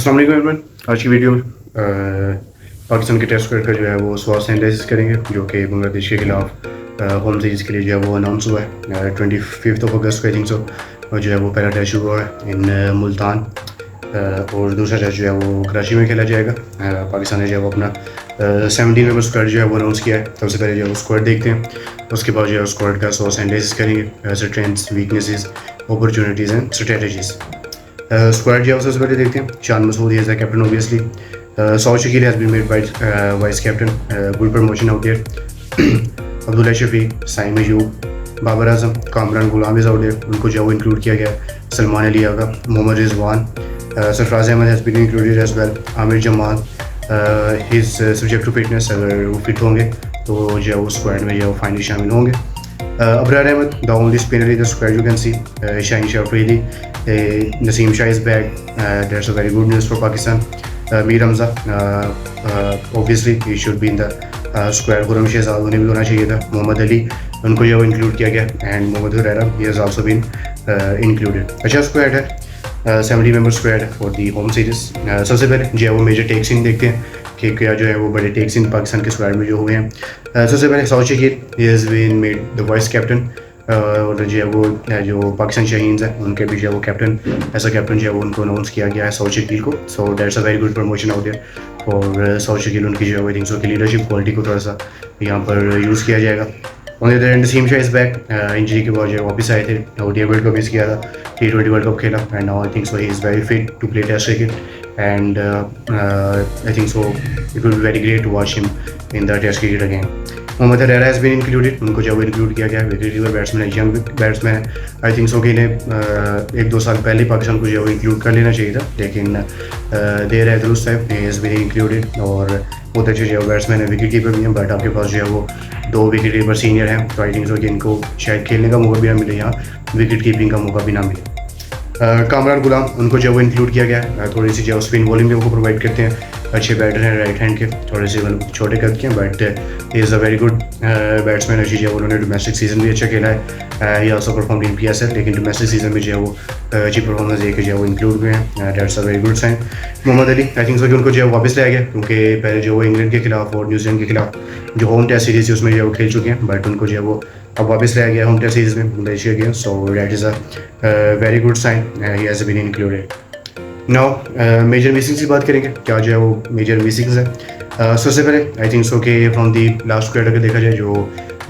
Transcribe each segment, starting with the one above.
अस्सलाम वालेकुम एवरीवन। आज की वीडियो में पाकिस्तान के टेस्ट स्क्वाड का जो है वो स्वास्थ्य एनालिसिस करेंगे, जो कि बांग्लादेश के खिलाफ होम सीरीज़ के लिए जो है वो अनाउंस हुआ है 25 अगस्त को, आई थिंक सो। और जो है वो पहला टेस्ट हुआ है इन मुल्तान, और दूसरा टेस्ट जो है वो कराची में खेला जाएगा। पाकिस्तान ने जो है वो अपना 17 मेंबर स्क्वाड जो है वो अनाउंस किया है। सबसे पहले जो है वो स्क्वाड देखते हैं, उसके बाद जो है स्क्वाड का स्वास्थ्य एनालिसिस करेंगे, strengths, weaknesses, opportunities and strategies. Squad जो है सबसे पहले देखते हैं। Shan Masood is the captain obviously. Saud Shakeel has been made by vice captain, good promotion out there. Abdullah Shafique, Saim Ayub, Babar Azam, Kamran Ghulam is out there, उनको जो है इंक्लूड किया गया। Salman Ali Agha, Mohammad Rizwan, Sarfaraz Ahmed has been included as well. Aamir Jamal, his subject to fitness, अगर वो फिट होंगे तो जो है वो स्क्वाड में जो है वो फाइनली शामिल होंगे। Abrar Ahmed, the only spinner in the squad you can see. Shaheen Shah Afridi, Naseem Shah is back. That's a very good news for Pakistan. Mir Hamza, obviously he should be in the squad. Khurram Shehzad उन्हें भी होना चाहिए था। मोहम्मद अली, उनको जो include किया गया, and Mohammad Huraira, he has also been included. अच्छा स्क्वाड है, 70 member squad for the home series. सबसे पहले जो है वो मेजर टेक सीन देखते हैं कि क्या जो है वो बड़े टेक सीन पाकिस्तान के स्क्वाड में जो हुए हैं। सबसे पहले Saud Shakeel, he has been made the vice captain, और जो है वो जो पाकिस्तान शाहीन्स हैं उनके भी जो है वो कैप्टन, ऐसा कैप्टन जो है वो उनको अनाउंस किया गया है सौद शकील को। So that's a very good promotion out there for Saud Shakeel. उनकी जो है आई थिंक सो की लीडरशिप क्वालिटी को थोड़ा सा यहाँ पर यूज़ किया जाएगा। On the other hand Naseem Shah is back, injury के बाद जो है वापस आए थे। ओडीआई वर्ल्ड कप मिस किया था, T20 वर्ल्ड कप खेला, and now I think so he is very fit to play test cricket, and I think so it will be very great to watch him in the test cricket again. Mohammad Huraira has been included, उनको जो है include किया गया है। Wicket keeper batsman है, young batsman है। I think so कि इन्हें 1-2 साल पहले पाकिस्तान को जो है इंक्लूड कर लेना चाहिए था, लेकिन देर है दुरुस्त है, ही हैज़ बीन इंक्लूडेड। और बहुत अच्छे जो है बैट्समैन है, विकेट कीपर भी हैं, बट आपके पास जो है वो 2 विकेट कीपर सीनियर हैं, तो आई थिंक सो कि इनको शायद खेलने का मौका भी ना मिले, यहाँ विकेट कीपिंग का मौका भी ना मिले। कामरान गुलाम, उनको जो वो इंक्लूड किया गया है। थोड़ी सी जो स्पिन बॉलिंग भी उनको प्रोवाइड करते हैं, अच्छे बैटर हैं राइट हैंड के, थोड़े से छोटे कद के हैं, but he is a very good batsman. अच्छी जो है उन्होंने डोमेस्टिक सीजन भी अच्छा खेला है, ही आल्सो परफॉर्म इन PSL, लेकिन डोमेस्टिक सीजन में जो है वो अच्छी परफॉर्मेंस देकर जो है वो इंक्लूड हुए हैं। That's a very good sign. Mohammad Ali, I think so कि उनको जो है वापस लाया गया, क्योंकि पहले जो वो इंग्लैंड के खिलाफ और न्यूजीलैंड के खिलाफ जो होम टेस्ट सीरीज थी उसमें जो है वो खेल चुके हैं, बट उनको जो है वो अब वापस लाया गया होम टेस्ट सीरीज में बांग्लादेश के against. So that is a very good sign, he has been included. Now major missings की बात करेंगे, क्या जो है वो मेजर मिसिंग्स है। सबसे पहले आई थिंक सो कि फ्रॉम दी लास्ट स्क्वाड अगर देखा जाए जो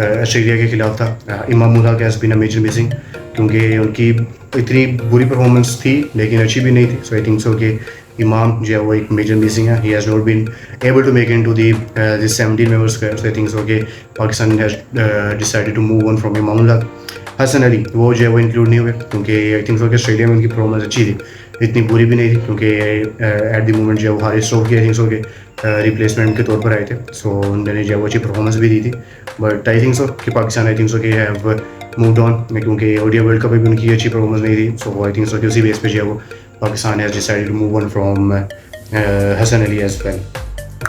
ऑस्ट्रेलिया के खिलाफ था, Imam ul Haq has been a major missing, क्योंकि उनकी इतनी बुरी परफॉर्मेंस थी लेकिन अच्छी भी नहीं थी। सो आई थिंक सो कि इमाम जो है वो एक मेजर मिसिंग है, he has not been able to make into the 17 member squad. So I think so कि Pakistan has decided to move on from Imam ul हक। हसन अली, वो जो है वो इंक्लूड नहीं हुए, क्योंकि आई थिंक सो कि ऑस्ट्रेलिया में उनकी परफॉर्मेंस अच्छी थी, इतनी बुरी भी नहीं थी, क्योंकि एट द मोमेंट जो है वो हारिस स्टोक की आई थिंक सो के रिप्लेसमेंट के तौर पर आए थे। सो उन्होंने जो है वो अच्छी परफॉर्मेंस भी दी थी, बट आई थिंक सो कि पाकिस्तान आई थिंक सो कि हैव मूव्ड ऑन, क्योंकि ओडीआई वर्ल्ड कप में भी उनकी अच्छी परफॉर्मेंस नहीं थी। सो आई थिंक सो कि उसी बेस पे जो है वो Pakistan has decided to move on from Hasan Ali as well.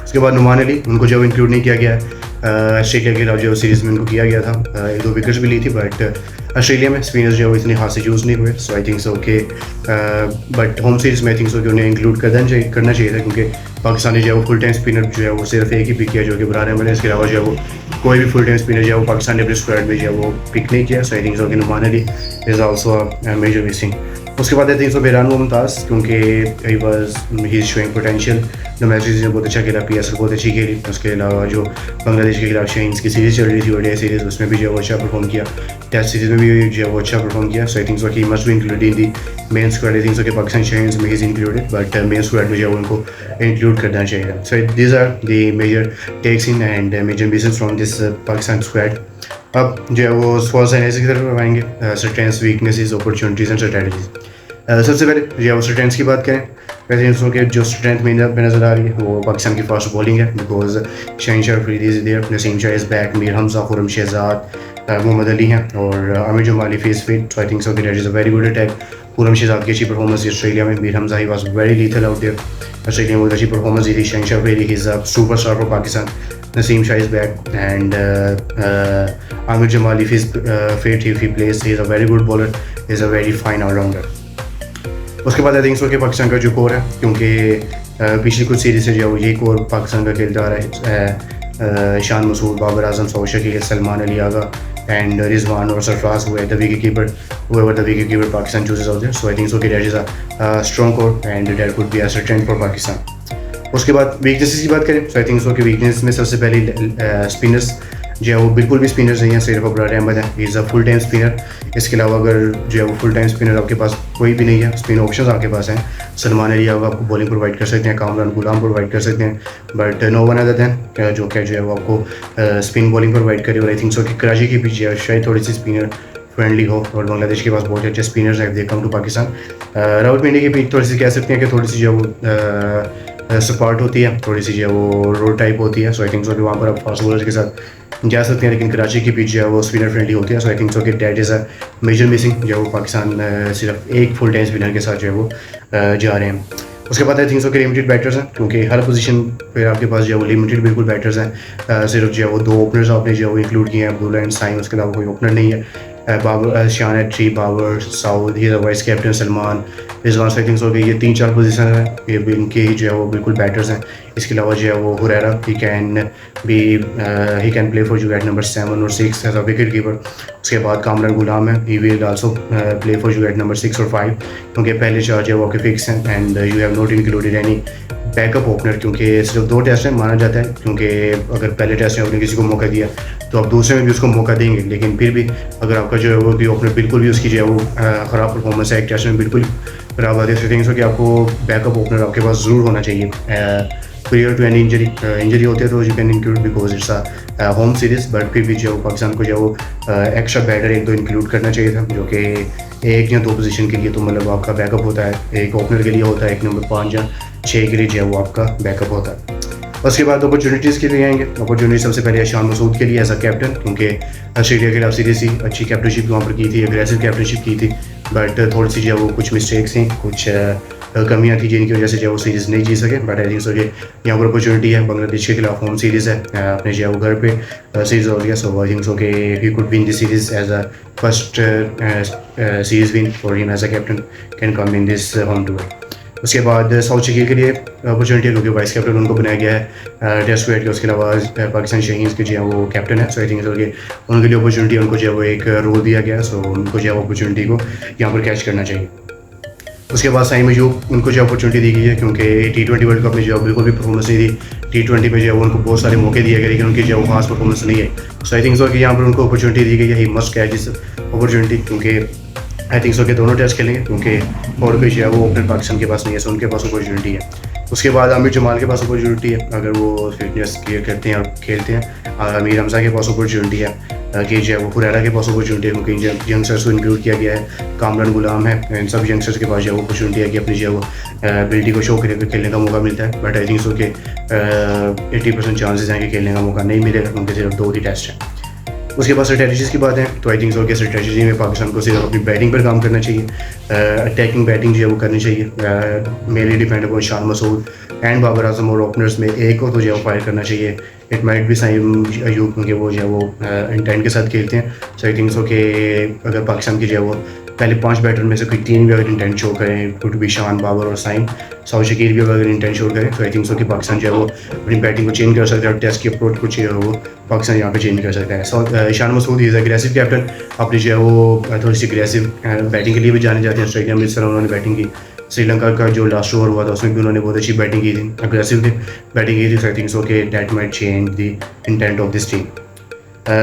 उसके बाद नुमान अली, उनको जो इंक्लूड नहीं किया गया है। ऑस्ट्रेलिया के खिलाफ जो सीरीज़ में उनको किया गया था, 1-2 विकेट्स भी ली थी, बट ऑस्ट्रेलिया में स्पिनर्स जो है इतने हाथ से यूज़ नहीं हुए। सो आई थिंक सो कि बट होम सीरीज़ में आई थिंक सो कि उन्हें इंक्लूड करना चाहिए था, क्योंकि पाकिस्तान ने जो है वो फुल टाइम स्पिनर जो है वो सिर्फ एक ही पिक किया, जो कि अबरार अहमद है। इसके अलावा जो है वो कोई भी फुल टाइम स्पिनर जो है वो पाकिस्तान ने अपने स्क्वाड में जो है वो पिक नहीं किया। सो आई थिंक सो कि Noman Ali is also a major missing. उसके बाद I think so Beran Mumtaz, क्योंकि he is showing potential, domestic season बहुत अच्छा खेला, PSL बहुत अच्छी खेली। उसके अलावा जो बांग्लादेश के खिलाफ शाहीन्स की सीरीज़ चल रही थी, ओडीआई सीरीज़, उसमें भी जो है वो अच्छा परफॉर्म किया, टेस्ट सीरीज़ में भी जो है वो अच्छा परफॉर्म किया। सो आई थिंक सो कि must be included in the main squad. I think so कि पाकिस्तान शाहीन्स में is included, but main squad में जो है उनको इंक्लूड करना चाहिए। So these are the major takes in and major misses from this Pakistan squad. अब जो है वो स्वास्थ्य एनालिसिस की तरफ आएंगे, strengths, weaknesses, opportunities and strategies. सबसे पहले जो है स्ट्रेंथ्स की बात करें, वैसे के जो स्ट्रेंथ में नज़र आ रही है वो पाकिस्तान की फास्ट बॉलिंग है, because Shaheen Shah Afridi is there, Naseem Shah is back, Mir Hamza, Khurram Shahzad, Mohammad Ali हैं, और Aamir Jamal is fit. So I think so that is a very good attack. Khurram Shahzad की अच्छी परफॉर्मेंस ऑस्ट्रेलिया में, Mir Hamza he was very lethal out there, Australia में बहुत अच्छी परफॉर्मेंस दी थी। Shaheen Shah Afridi is a superstar for Pakistan, Naseem Shah is back, and Amir Jamali, if he's fit, if he plays, he is a very good bowler, he is a very fine all-rounder. उसके बाद I think so कि पाकिस्तान का जो core है, क्योंकि पिछली कुछ series से जो है वो यही कोर पाकिस्तान का खेलता आ रहा है। शान मसूद, बाबर आजम, सऊद शकील, सलमान अली आगा एंड रिजवान और सरफराज हुए the wicket keeper, whoever the wicket keeper Pakistan chooses out there. So I think so that is a strong core and that could be a strength for Pakistan. उसके बाद वीकनेसेस की बात करें, सो आई थिंक सो कि weakness में सबसे पहले spinners जो है वो बिल्कुल भी स्पिनर्स नहीं है, सिर्फ अबरार अहमद है, is a full time spinner. इसके अलावा अगर जो है वो फुल टाइम स्पिनर आपके पास कोई भी नहीं है, स्पिन ऑप्शंस आपके पास हैं। सलमान अली आपको बॉलिंग प्रोवाइड कर सकते हैं, कामरान गुलाम प्रोवाइड कर सकते हैं, but no one other than जो क्या जो है वो आपको स्पिन बॉलिंग प्रोवाइड करे। और आई थिंक सो कि कराची के पीछे शायद थोड़ी सी स्पिनर फ्रेंडली हो, और बांग्लादेश के पास बहुत अच्छे स्पिनर्स हैं दे कम टू पाकिस्तान। रावलपिंडी की पिच थोड़ी सी कह सकते हैं कि थोड़ी सी जो है वो सपाट होती है, थोड़ी सी जो है वो रोड टाइप होती है। सो आई थिंक सो कि वहाँ पर आप फास्ट बॉलर्स के साथ जा सकते हैं, लेकिन कराची की पिच जो है वो स्पिनर फ्रेंडली होती है। सो आई थिंक सो कि that is a major missing, जो है वो पाकिस्तान सिर्फ एक फुल टाइम स्पिनर के साथ जो है वो जा रहे हैं। उसके बाद आई थिंक सो कि लिमिटेड बैटर्स हैं, क्योंकि हर पोजीशन पे आपके पास जो है वो लिमिटेड बिल्कुल बैटर्स हैं। सिर्फ जो है वो 2 ओपनर्स आपने जो है वो इंक्लूड किए हैं, अब्दुल्ला एंड साइम, उसके अलावा कोई ओपनर नहीं है। Babar, Shan at 3, Babar, Saud, he vice captain, Salman, Rizwan. I think so कि ये 3-4 पोजीशन है, ये इनके जो है वो बिल्कुल बैटर्स हैं। इसके अलावा जो है वो Huraira, he can play for you at number 7 और 6 एज अ विकेट कीपर। उसके बाद कामरान गुलाम है, he will also play for you at number 6 और 5, क्योंकि पहले 4 जो है वो आपके फिक्स हैं and you have not included any backup opener, क्योंकि सिर्फ 2 टेस्ट में माना जाता है, क्योंकि अगर पहले टेस्ट में आपने किसी को मौका दिया तो आप दूसरे में भी उसको मौका देंगे। लेकिन फिर भी अगर आपका जो है वो भी ओपनर बिल्कुल भी उसकी जो है वो ख़राब परफॉर्मेंस है, एक टेस्ट में बिल्कुल ख़राब आती है, तो कि आपको बैकअप ओपनर आपके पास ज़रूर होना चाहिए प्रियर टू एनी इंजरी होती है तो you can include because it's a home series. But फिर भी जो पाकिस्तान को जो वो एक्स्ट्रा बैटर 1-2 इंक्लूड करना चाहिए था, जो कि 1 या 2 पोजीशन के लिए तो मतलब आपका बैकअप होता है। एक ओपनर के लिए होता है, एक नंबर 5 या 6 के लिए जो है वो आपका बैकअप होता है। उसके बाद अपॉर्चुनिटीज़ के लिए आएंगे। अपॉर्चुनिटी सबसे पहले शान मसूद के लिए एज अ कैप्टन, क्योंकि ऑस्ट्रेलिया के खिलाफ सीरीज ही अच्छी कैप्टनशिप वहाँ पर की थी, एग्रेसिव कैप्टनशिप की थी, बट थोड़ी सी जो है वो कुछ मिस्टेक्स थी, कुछ कमियां थी जिनकी वजह से जो वो सीरीज़ नहीं जीत सके। बट आई थिंक सो कि यहाँ पर अपॉर्चुनिटी है, बांग्लादेश के खिलाफ होम सीरीज़ है, अपने जो है वो घर पे सीरीज़ हो रही है। सो आई थिंक सो कि he could win this series as a first series win for him as a captain can come in this home tour. उसके बाद सऊद शकील के लिए अपॉर्चुनिटी है, क्योंकि वाइस कैप्टन उनको बनाया गया है टेस्ट क्रिकेट के। उसके अलावा पाकिस्तान शहीद के जो है वो कैप्टन है। सो आई थिंक कि उनके लिए अपॉर्चुनिटी, उनको जो है वो एक रोल दिया गया है, सो उनको जो है वो अपॉर्चुनिटी को यहाँ पर कैच करना चाहिए। उसके बाद साइम अयूब, उनको जो अपॉर्चुनिटी दी गई है, क्योंकि T20 वर्ल्ड कप में जो है बिल्कुल भी परफॉर्मेंस नहीं थी। T20 में जो है वो उनको बहुत सारे मौके दिए गए, लेकिन उनकी जो है वो खास परफॉर्मेंस नहीं है। सो आई थिंक सो कि यहाँ पर उनको अपॉर्चुनिटी दी गई है, he must catch this opportunity, क्योंकि आई थिंक सो कि दोनों टेस्ट खेलेंगे, क्योंकि और कोई जो है वो ओपनर पाकिस्तान के पास नहीं है, सो उनके पास अपॉर्चुनिटी है। उसके बाद आमिर जमाल के पास अपॉर्चुनिटी है, अगर वो फिटनेस क्लियर करते हैं और खेलते हैं। अमीर हमजा के पास अपॉर्चुनिटी है, कि जो है वो हुरैरा के पास अपॉर्चुनिटी है, क्योंकि यंगस्टर्स को इंक्लूड किया गया है। कामरान गुलाम है, इन सब यंगस्टर्स के पास जो है वो अपॉर्चुनिटी है कि अपनी जो है वो एबिलिटी को शो करके खेलने का मौका मिलता है। बट आई थिंक सो कि 80% चांसेस हैं कि खेलने का मौका नहीं मिलेगा, क्योंकि सिर्फ 2 ही टेस्ट हैं। उसके बाद स्ट्रेटजीज़ की बात है, तो आई थिंक सो कि स्ट्रेटजी में पाकिस्तान को सिर्फ अपनी बैटिंग पर काम करना चाहिए, अटैकिंग बैटिंग जो है वो करनी चाहिए। Mainly depend upon Shan Masood and Babar Azam, और ओपनर्स में एक को तो जो है फायर करना चाहिए। इट माइट भी साइम अयूब, क्योंकि वो जो है वो इंटेंट के साथ खेलते हैं। सो आई थिंक सो कि अगर पाकिस्तान की जो है वो पहले 5 बैटर में से कोई 3 भी अगर इंटेंट शो करें, कुड भी शान, बाबर और साइम, सऊद शकील भी अगर इंटेंट शो करें, तो आई थिंक सो कि पाकिस्तान जो है वो अपनी बैटिंग को चेंज कर सकता है और टेस्ट की अप्रोच को जो है वो पाकिस्तान यहाँ पे चेंज कर सकता है। सो Shan Masood is aggressive captain, अपनी जो है वो थोड़ी सी एग्रेसिव बैटिंग के लिए भी जाने जाते हैं। ऑस्ट्रेलिया में इस तरह उन्होंने बैटिंग की, श्रीलंका का जो लास्ट ओवर हुआ था उसमें भी उन्होंने बहुत अच्छी बैटिंग की थी, अग्रेसिव बैटिंग की थी। सो आई थिंक सो कि that might change the intent of this team.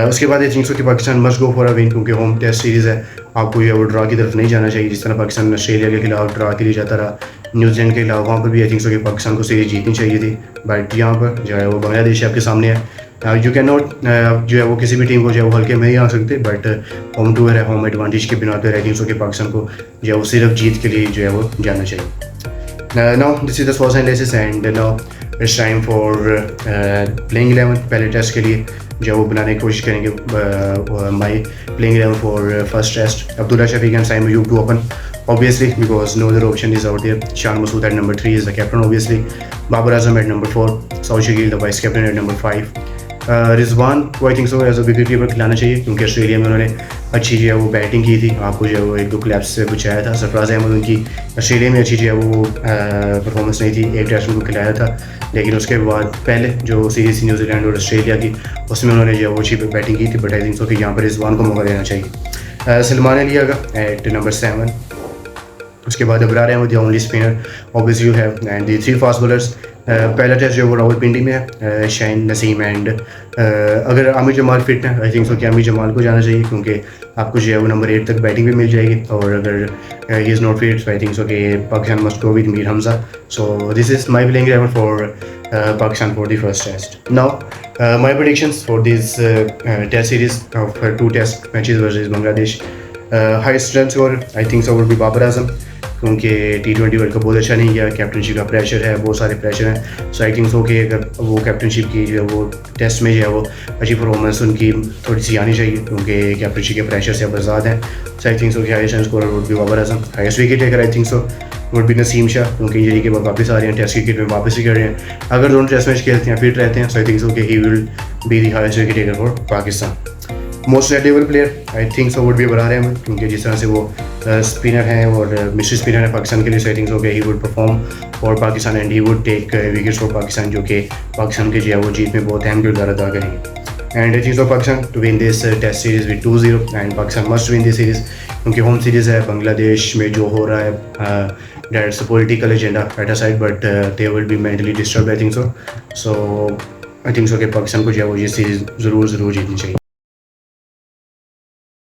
उसके बाद आई थिंक सो कि Pakistan must go for a win, क्योंकि होम टेस्ट सीरीज़ है, आपको ये वो ड्रा की तरफ नहीं जाना चाहिए। जिस तरह पाकिस्तान ऑस्ट्रेलिया के खिलाफ ड्रा के लिए जाता रहा, न्यूजीलैंड के खिलाफ वहाँ पर भी आई थिंक सो कि पाकिस्तान को सीरीज़ जीतनी चाहिए थी। बट यहाँ पर जो है वो बांग्लादेश आपके सामने है, यू कैन नॉट जो है वो किसी भी टीम को जो है वो हल्के में नहीं आ सकते। बट होम टूर है, होम एडवांटेज के बिना पर आई थिंक सो कि पाकिस्तान को जो है वो सिर्फ जीत के लिए जो है वो जाना चाहिए। Now this is the first analysis and now it's time for playing 11। पहले टेस्ट के लिए जो वो बनाने की कोशिश करेंगे my playing 11 for first test. Abdullah Shafique and Saim Ayub to open obviously because no other option is out there. Shan Masood at number 3 is the captain obviously. Babar Azam at number 4. Saud Shakil the vice captain at number 5. Rizwan को I think so as a wicket keeper खिलाना चाहिए, क्योंकि Australia में उन्होंने अच्छी जो है वो बैटिंग की थी, आपको जो है वो 1-2 क्लैप्स से बचाया था। सरफराज अहमद उनकी ऑस्ट्रेलिया में अच्छी जो है वो परफॉर्मेंस नहीं थी, एक टेस्ट उनको खिलाया था, लेकिन उसके बाद पहले जो सीरीज़ थी न्यूजीलैंड और ऑस्ट्रेलिया की, उसमें उन्होंने जो है वो अच्छी बैटिंग की थी। बट आई थिंक सो कि यहाँ पर रिजवान को मौका देना चाहिए। सलमान अली आगा एट नंबर 7, उसके बाद अबरार अहमद या only spinner obviously you have, and the 3 fast bowlers. पहला टेस्ट जो है वो रावलपिंडी में है, शाइन नसीम एंड अगर आमिर जमाल फिट है, आई थिंक सो कि आमिर जमाल को जाना चाहिए, क्योंकि आपको जो है वो नंबर 8 तक बैटिंग भी मिल जाएगी। और अगर he is not fit, I think so कि Pakistan must go with Mir Hamza. So this is my playing 11 for Pakistan for the first test. Now, my predictions for this test series of 2 test matches versus Bangladesh. Highest run score, I think so would be Babar Azam, क्योंकि T20 world cup बहुत अच्छा नहीं गया, captainship का pressure है, बहुत सारे pressure हैं। सो आई थिंक सो कि अगर वो कैप्टनशिप की जो है वो टेस्ट में जो है वो अच्छी परफॉर्मेंस उनकी थोड़ी सी आनी चाहिए, क्योंकि कैप्टनशिप के प्रेशर से अब आज़ाद हैं। सो आई थिंक सो कि highest run scorer would be Babar Azam. Highest wicket taker I think so would be Naseem Shah, क्योंकि इंजरी के बाद वापस आ रहे हैं, टेस्ट क्रिकेट में वापस ही कर रहे हैं। अगर दोनों टेस्ट मैच खेलते हैं, फिट रहते हैं, सो आई थिंक सो कि he will be the highest wicket taker for Pakistan. Most readable player I think so would be Abrar Ahmed, क्योंकि जिस तरह से वो स्पिनर हैं और मिस्ट्री स्पिनर है पाकिस्तान के लिए, सो आई थिंक सो कि he would perform for Pakistan and he would take wickets for Pakistan, जो कि पाकिस्तान के जो है वो जीत में बहुत अहम किरदार अदा करेंगे। And I think so Pakistan to win this test series with 2-0, and Pakistan must win this series, क्योंकि होम सीरीज़ है। बांग्लादेश में जो हो रहा है that's political agenda at a side, but they will be mentally disturb I think so. So I think so कि पाकिस्तान को जो है वो ये सीरीज़ ज़रूर जीतनी चाहिए।